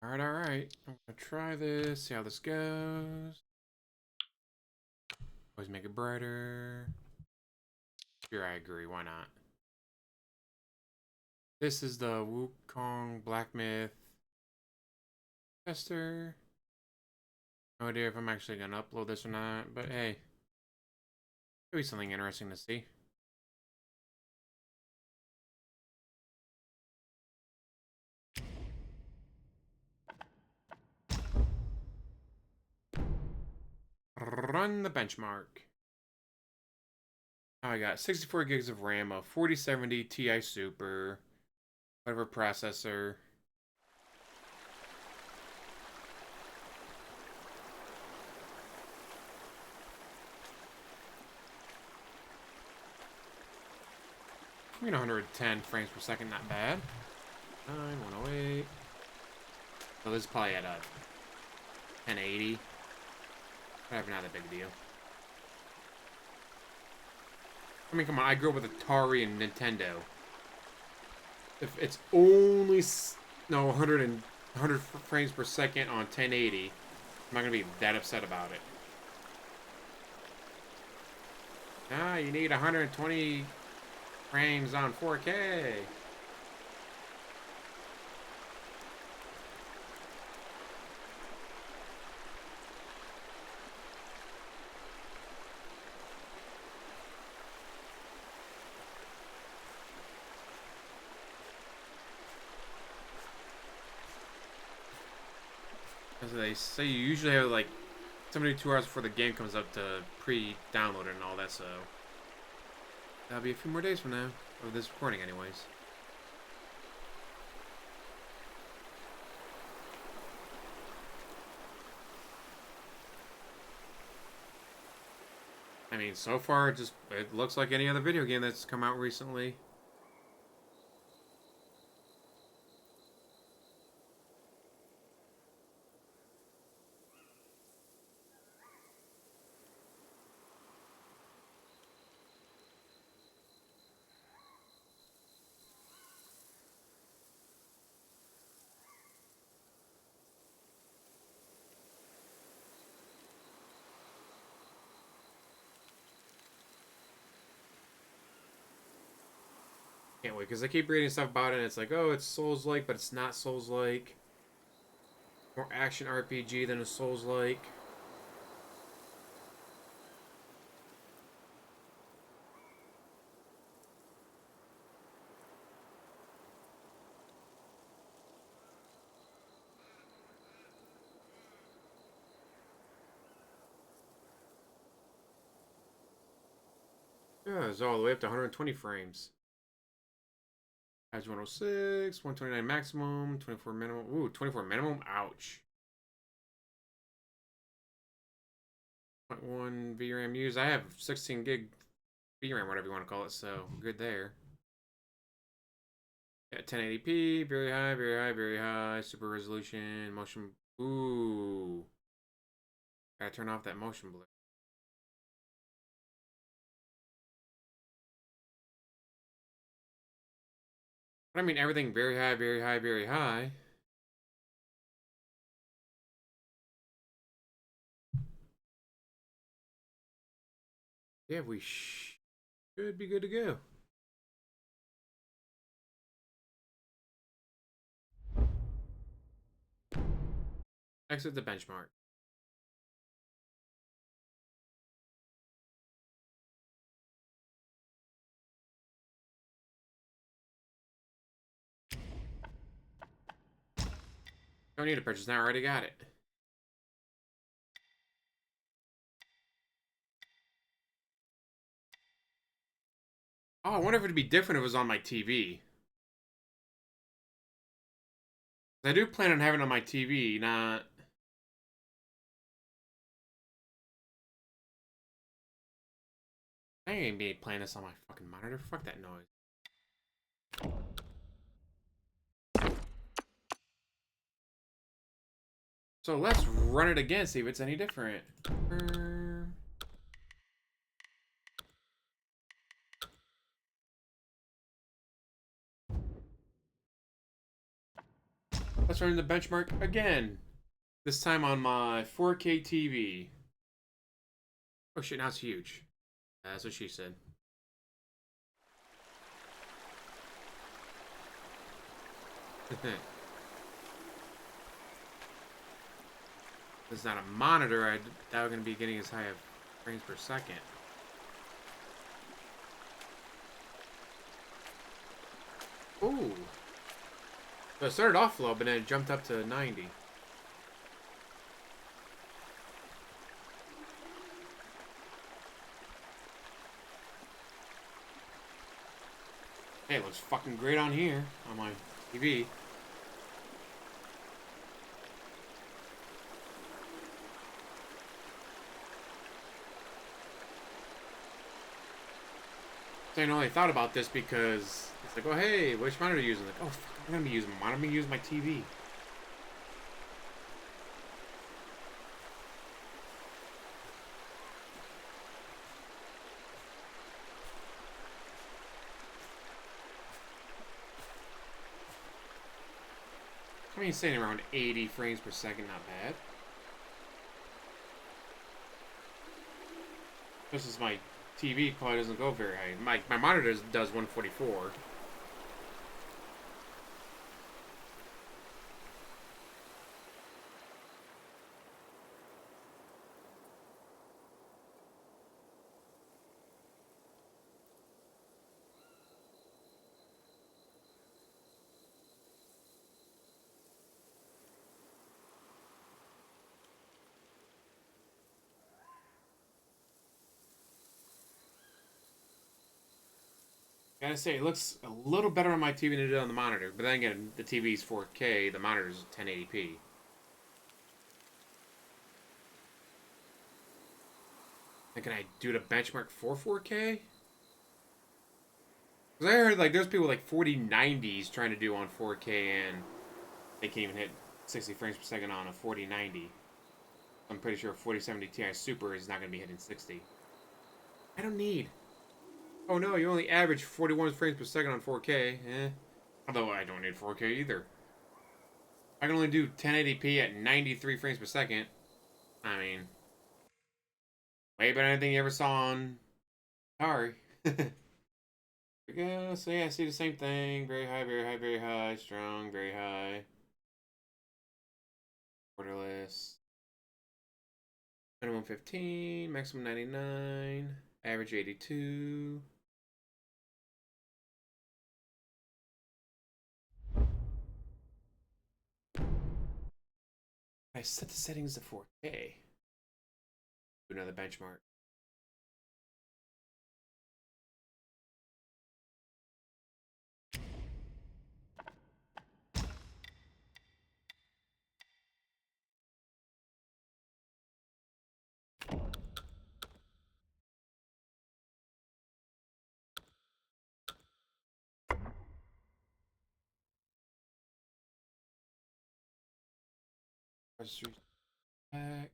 Alright. I'm gonna try this, see how this goes. Always make it brighter. Sure, I agree. Why not? This is the Wukong Black Myth tester. No idea if I'm actually gonna upload this or not, but hey, it'll be something interesting to see. Run the benchmark. Now I got 64 gigs of RAM, a 4070 Ti Super, whatever processor. I mean, 110 frames per second, not bad. 108. So this is probably at a 1080. Whatever, not a big deal. I mean, come on, I grew up with Atari and Nintendo. If it's only, no, 100 frames per second on 1080, I'm not going to be that upset about it. Ah, you need 120 frames on 4K. As they say, you usually have like 72 hours before the game comes up to pre-download it and all that, so that'll be a few more days from now, of this recording anyways. I mean, so far, it looks like any other video game that's come out recently. Can't wait, because I keep reading stuff about it, and it's like, oh, it's Souls-like, but it's not Souls-like. More action RPG than a Souls-like. Yeah, it's all the way up to 120 frames. Average 106, 129 maximum, 24 minimum. Ooh, 24 minimum? Ouch. 0.1 VRAM used. I have 16 gig VRAM, whatever you want to call it, so good there. Yeah, 1080p, very high, very high, very high. Super resolution, motion. Ooh. Gotta turn off that motion blur. But I mean, everything very high, very high, very high. Yeah, we should be good to go. Exit the benchmark. Don't need to purchase now, I already got it. Oh, I wonder if it'd be different if it was on my TV. I do plan on having it on my TV, not... I ain't be playing this on my fucking monitor. Fuck that noise. So let's run it again, see if it's any different. Let's run the benchmark again. This time on my 4K TV. Oh shit, now it's huge. That's what she said. It's not a monitor. I doubt we're going to be getting as high of frames per second. Ooh. So it started off low, but then it jumped up to 90. Hey, it looks fucking great on here, on my TV. So I only thought about this because it's like, oh hey, which monitor are you using? Like, oh fuck, I'm gonna be using my monitor. I'm gonna use my TV. I mean, saying around 80 frames per second, not bad. This is my TV probably doesn't go very high. My monitor does 144. Gotta say, it looks a little better on my TV than it did on the monitor. But then again, the TV's 4K, the monitor's 1080p. And can I do the benchmark for 4K? Because I heard like there's people like 4090s trying to do on 4K and they can't even hit 60 frames per second on a 4090. I'm pretty sure a 4070 Ti Super is not going to be hitting 60. I don't need. Oh no, you only average 41 frames per second on 4K. Eh. Although I don't need 4K either. I can only do 1080p at 93 frames per second. I mean, way better than anything you ever saw on Atari. There we go. So yeah, I see the same thing. Very high, very high, very high. Strong, very high. Borderless. Minimum 15, maximum 99, average 82. I set the settings to 4K. Do another benchmark. Registry back.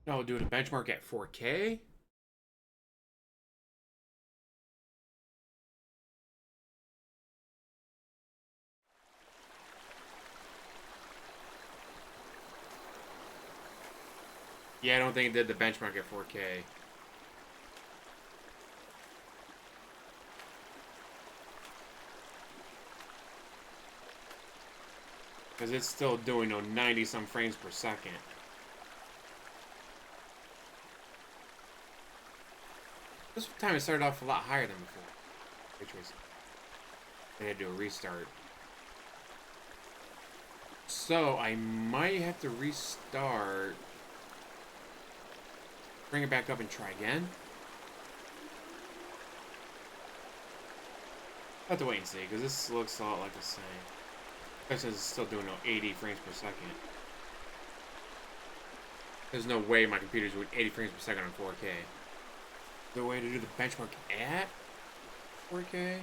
No, do a benchmark at 4K? Yeah, I don't think it did the benchmark at 4K. Because it's still doing 90 some frames per second. This time it started off a lot higher than before. Which was. They had to do a restart. So I might have to restart. Bring it back up and try again. I have to wait and see, because this looks a lot like the same. Especially since it's still doing 80 frames per second. There's no way my computer's doing 80 frames per second on 4K. Is there a way to do the benchmark at 4K?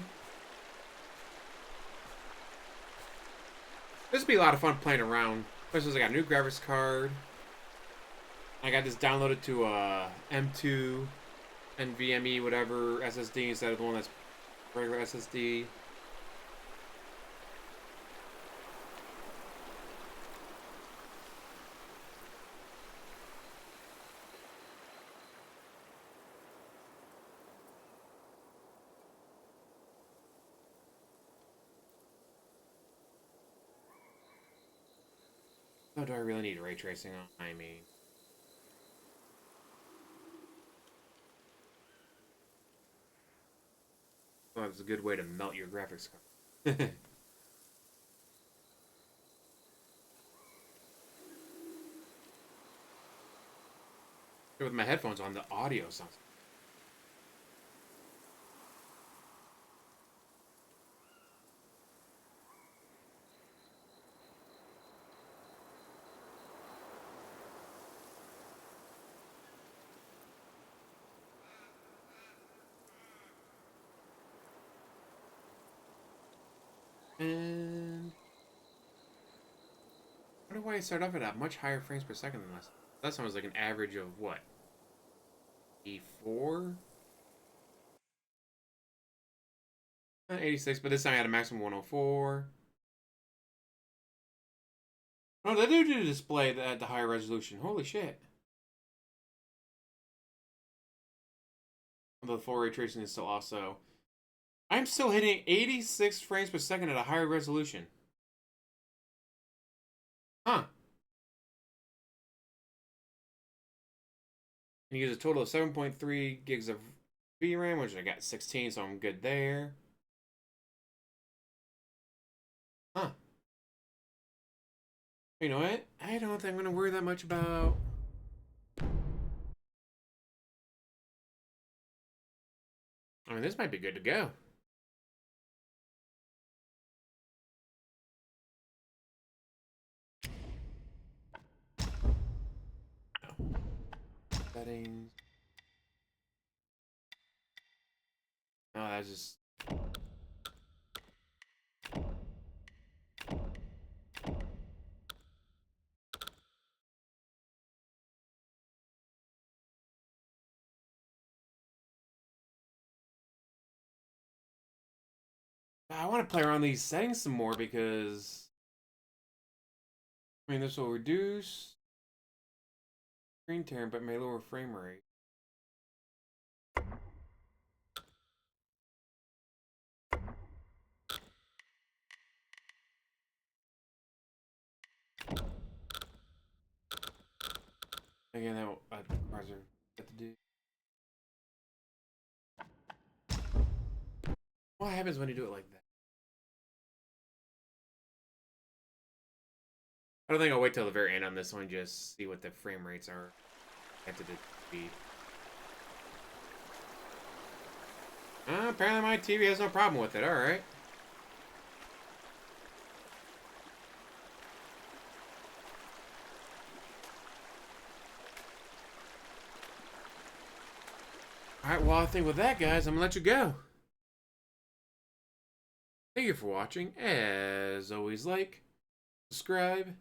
This would be a lot of fun playing around. Especially since I got a new graphics card. I got this downloaded to a M2 NVMe whatever SSD instead of the one that's regular SSD. Oh, do I really need ray tracing on? I mean, well, it's a good way to melt your graphics card. With my headphones on, the audio sounds. And I wonder why I start off at a much higher frames per second than last. Last time was like an average of what? E4? 86, but this time I had a maximum 104. Oh, they do display at the higher resolution. Holy shit. Although the full ray tracing is still also. I'm still hitting 86 frames per second at a higher resolution. Huh. And you use a total of 7.3 gigs of VRAM, which I got 16, so I'm good there. Huh. You know what? I don't think I'm going to worry that much about. I mean, this might be good to go. No. Settings. No, that's just. I want to play around these settings some more because. I mean, this will reduce screen tearing but may lower frame rate. Again, that requires a to do. What happens when you do it like that? I don't think I'll wait till the very end on this one, just see what the frame rates are. Have to be. Apparently my TV has no problem with it. All right. All right. Well, I think with that, guys, I'm gonna let you go. Thank you for watching. As always, like, subscribe,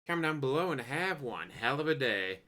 comment down below, and have one hell of a day.